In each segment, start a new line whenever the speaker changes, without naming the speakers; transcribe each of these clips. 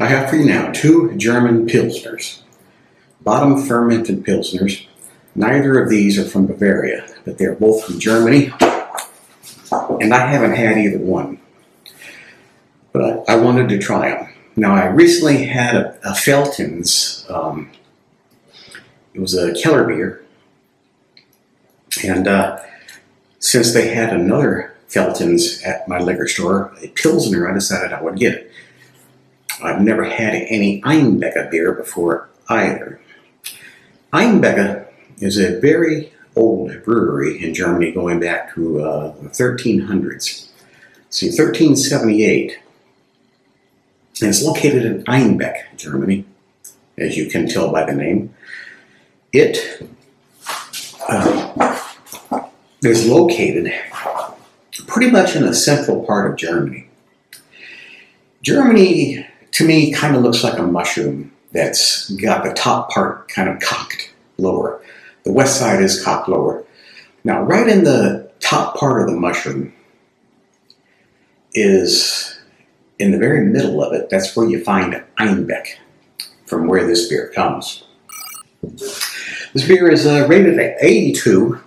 I have for you now two German Pilsners, bottom-fermented Pilsners. Neither of these are from Bavaria, but they're both from Germany, and I haven't had either one, but I wanted to try them. Now, I recently had a Veltins, it was a Keller beer, and since they had another Veltins at my liquor store, a Pilsner, I decided I would get it. I've never had any Einbecker beer before either. Einbecker is a very old brewery in Germany going back to the 1300s. See, 1378. And it's located in Einbeck, Germany, as you can tell by the name. It is located pretty much in the central part of Germany. Germany, to me, kind of looks like a mushroom that's got the top part kind of cocked lower. The west side is cocked lower. Now, right in the top part of the mushroom is, in the very middle of it, that's where you find Einbeck, from where this beer comes. This beer is rated at 82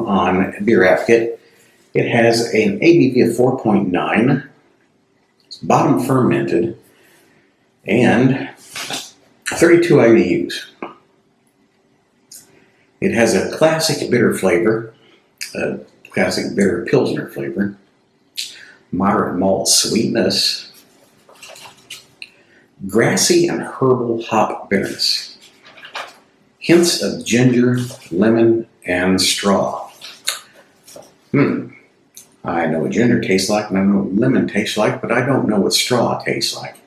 on Beer Advocate. It has an ABV of 4.9. It's bottom fermented and 32 IBUs. It has a classic bitter flavor, a classic bitter Pilsner flavor, moderate malt sweetness, grassy and herbal hop bitterness, hints of ginger, lemon, and straw. I know what ginger tastes like and I know what lemon tastes like, but I don't know what straw tastes like.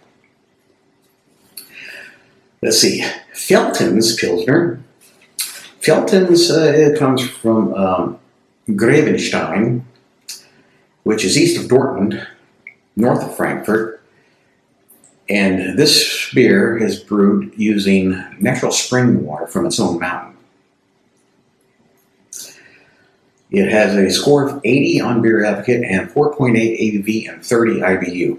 Let's see, Veltins Pilsner. Veltins, it comes from Grevenstein, which is east of Dortmund, north of Frankfurt. And this beer is brewed using natural spring water from its own mountain. It has a score of 80 on Beer Advocate and 4.8 ABV and 30 IBU.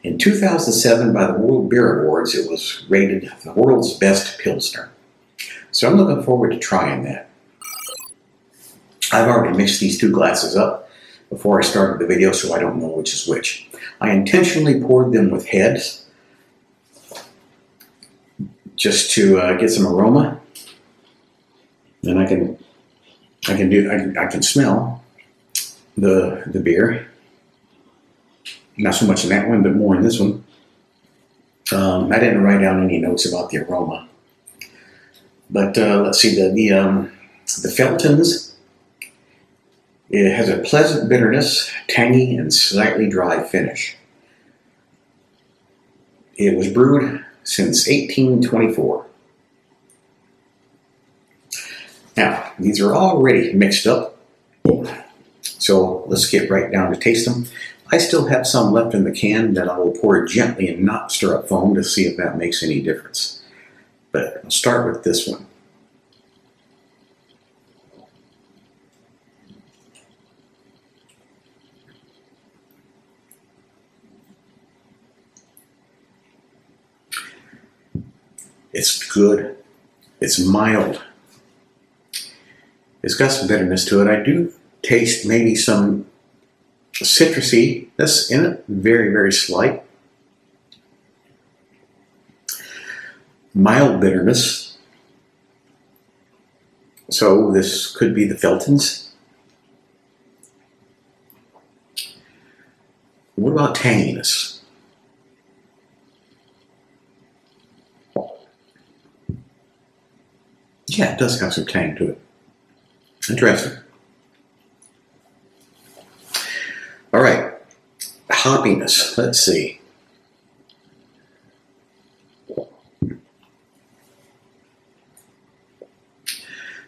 In 2007, by the World Beer Awards, it was rated the world's best Pilsner. So I'm looking forward to trying that. I've already mixed these two glasses up before I started the video, so I don't know which is which. I intentionally poured them with heads just to get some aroma. And I can smell the beer. Not so much in that one, but more in this one. I didn't write down any notes about the aroma. But let's see, the Veltins, it has a pleasant bitterness, tangy and slightly dry finish. It was brewed since 1824. Now, these are already mixed up, so let's get right down to taste them. I still have some left in the can that I will pour gently and not stir up foam to see if that makes any difference. But I'll start with this one. It's good. It's mild. It's got some bitterness to it. I do taste maybe some citrusy that's in it, very, very slight. Mild bitterness. So this could be the Veltins. What about tanginess? Yeah, it does have some tang to it. Interesting. All right, hoppiness. Let's see.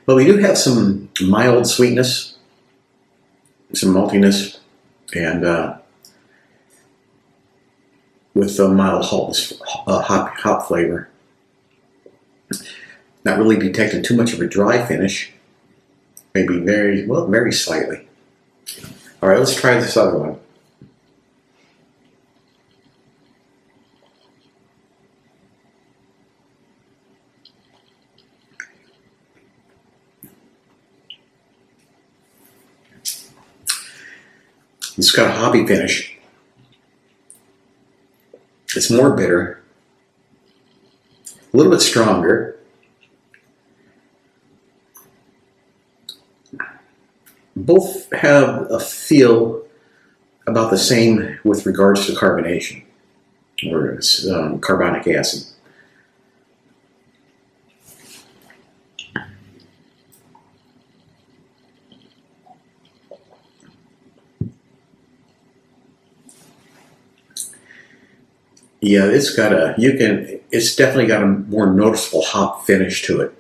Well, we do have some mild sweetness, some maltiness, and with a mild hop flavor. Not really detecting too much of a dry finish. Maybe very slightly. All right, let's try this other one. It's got a hoppy finish. It's more bitter, a little bit stronger. Both have a feel about the same with regards to carbonation, or carbonic acid. Yeah, it's definitely got a more noticeable hop finish to it.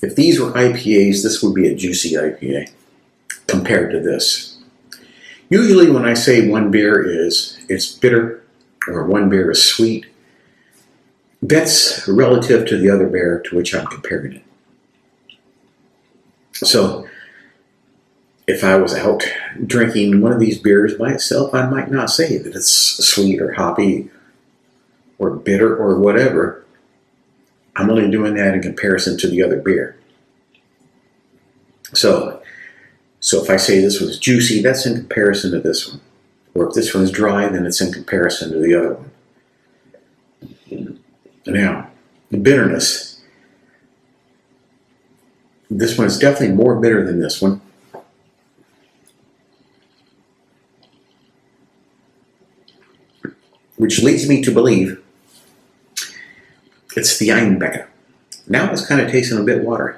If these were IPAs, this would be a juicy IPA compared to this. Usually when I say one beer it's bitter or one beer is sweet, that's relative to the other beer to which I'm comparing it. So if I was out drinking one of these beers by itself, I might not say that it's sweet or hoppy or bitter or whatever. I'm only doing that in comparison to the other beer. So if I say this was juicy, that's in comparison to this one. Or if this one's dry, then it's in comparison to the other one. Now, the bitterness. This one is definitely more bitter than this one. Which leads me to believe it's the Einbecker. Now it's kind of tasting a bit watery,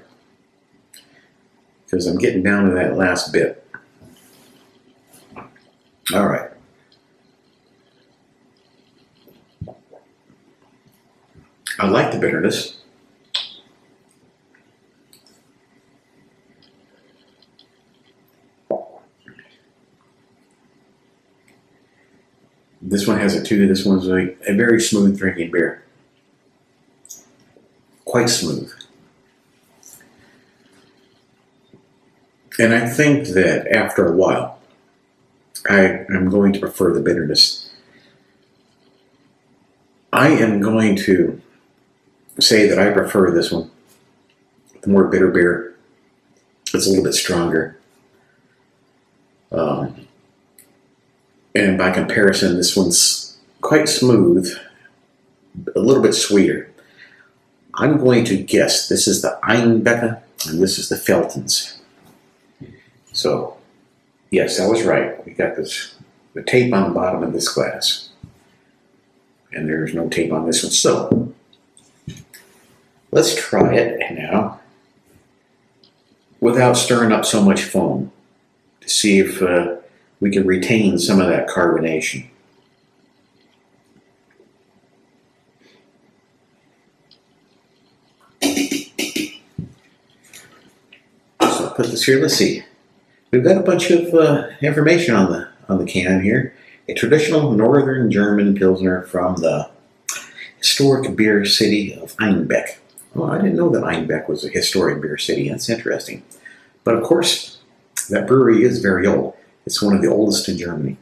because I'm getting down to that last bit. All right. I like the bitterness. This one has it too. This one's a very smooth drinking beer. Quite smooth. And I think that after a while, I'm going to prefer the bitterness. I am going to say that I prefer this one. The more bitter beer. It's a little bit stronger. And by comparison, this one's quite smooth, a little bit sweeter. I'm going to guess this is the Einbecker and this is the Veltins. So, yes, I was right. We got the tape on the bottom of this glass. And there's no tape on this one. So, let's try it now without stirring up so much foam to see if we can retain some of that carbonation. So I'll put this here. Let's see. We've got a bunch of information on the can here. A traditional northern German Pilsner from the historic beer city of Einbeck. Well, I didn't know that Einbeck was a historic beer city. That's interesting. But of course, that brewery is very old. It's one of the oldest in Germany.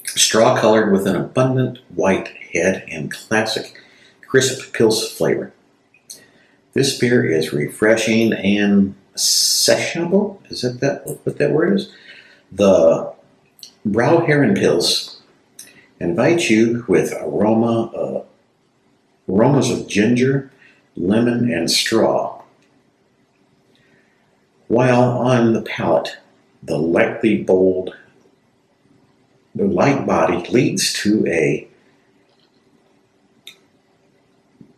Straw colored with an abundant white head and classic crisp Pils flavor. This beer is refreshing and sessionable. Is that what that word is? The Brauherren Pils invites you with aromas of ginger, lemon, and straw. While on the palate, the light body leads to a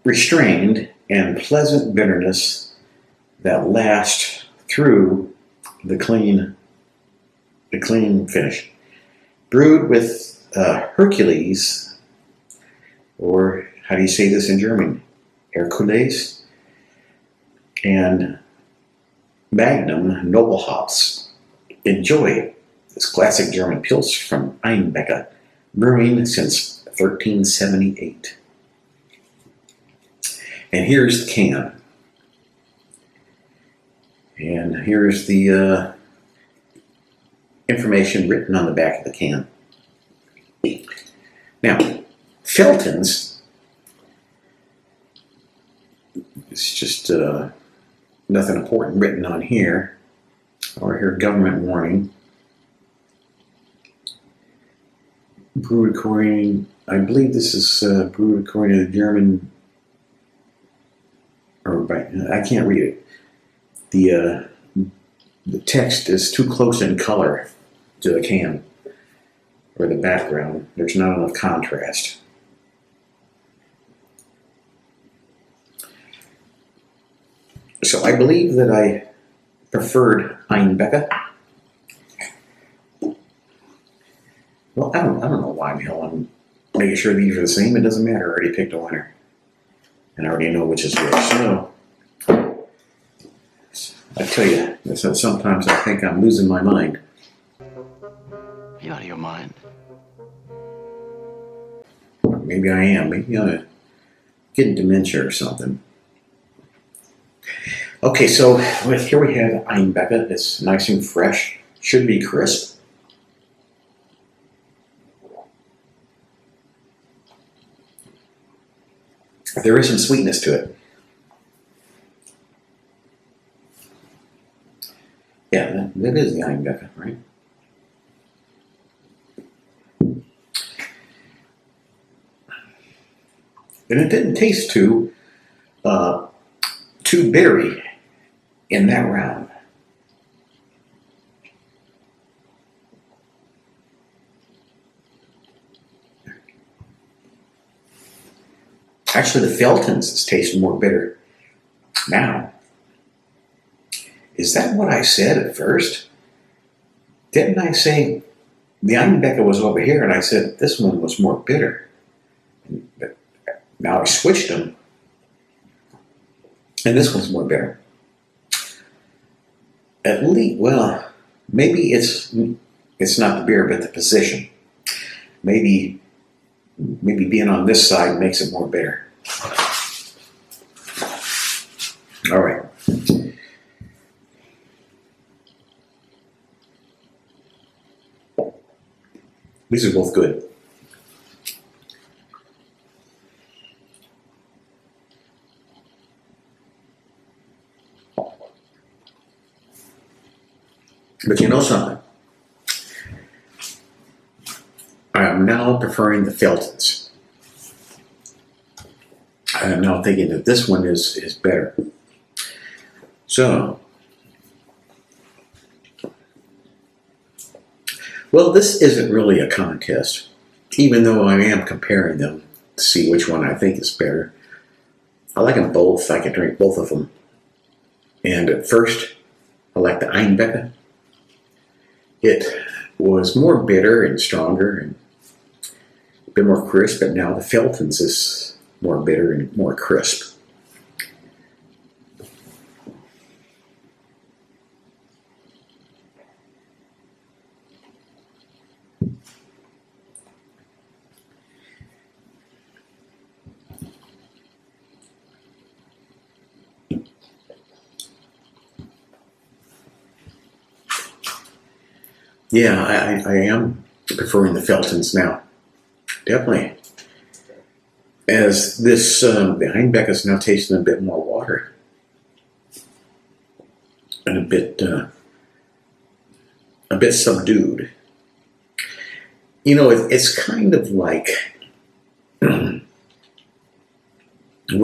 restrained and pleasant bitterness that lasts through the clean finish. Brewed with Hercules, or how do you say this in German? Hercules, and Magnum noble hops. Enjoy this classic German Pils from Einbecker, brewing since 1378. And here's the can. And here's the information written on the back of the can. Now, Veltins It's just nothing important written on here. Or here, government warning. Brewed according, I believe this is brewed according to the German, or I can't read it. The text is too close in color to the can or the background. There's not enough contrast. So I believe that I preferred Einbecker. Well, I don't know why the hell I'm making sure these are the same. It doesn't matter. I already picked a winner. And I already know which is which. So, I tell you, sometimes I think I'm losing my mind.
Are you out of your mind?
Maybe I am. Maybe I'm getting dementia or something. Okay, so here we have Einbecker. It's nice and fresh. Should be crisp. There is some sweetness to it. Yeah, that is the Einbecker, right? And it didn't taste too bittery in that round. Actually, the Veltins is tasting more bitter now. Is that what I said at first? Didn't I say the Einbecker was over here and I said this one was more bitter? But now I switched them and this one's more bitter. At least, well, maybe it's not the beer but the position. Maybe being on this side makes it more bitter. All right. These are both good. But you know something? I am now preferring the Veltins. I am now thinking that this one is better. So, well, this isn't really a contest, even though I am comparing them to see which one I think is better. I like them both. I can drink both of them. And at first, I like the Einbecker. It was more bitter and stronger and a bit more crisp, but now the Veltins is more bitter and more crisp. Yeah, I am preferring the Veltins now. Definitely. As this, the Einbecker is now tasting a bit more water. And a bit subdued. You know, it's kind of like when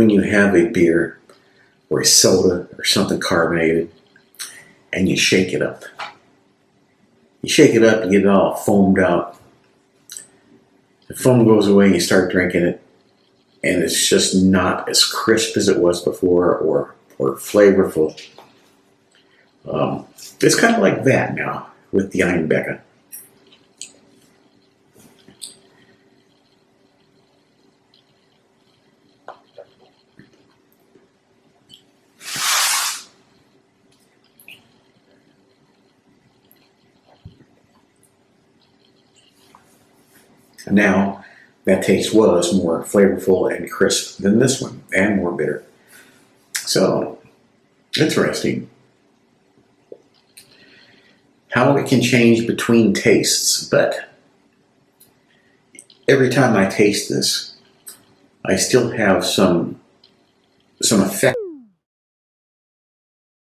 you have a beer or a soda or something carbonated and you shake it up. You shake it up, you get it all foamed out. The foam goes away, you start drinking it, and it's just not as crisp as it was before or flavorful. It's kind of like that now with the Einbecker. Now, that taste was more flavorful and crisp than this one, and more bitter. So, interesting how it can change between tastes, but every time I taste this, I still have some effect.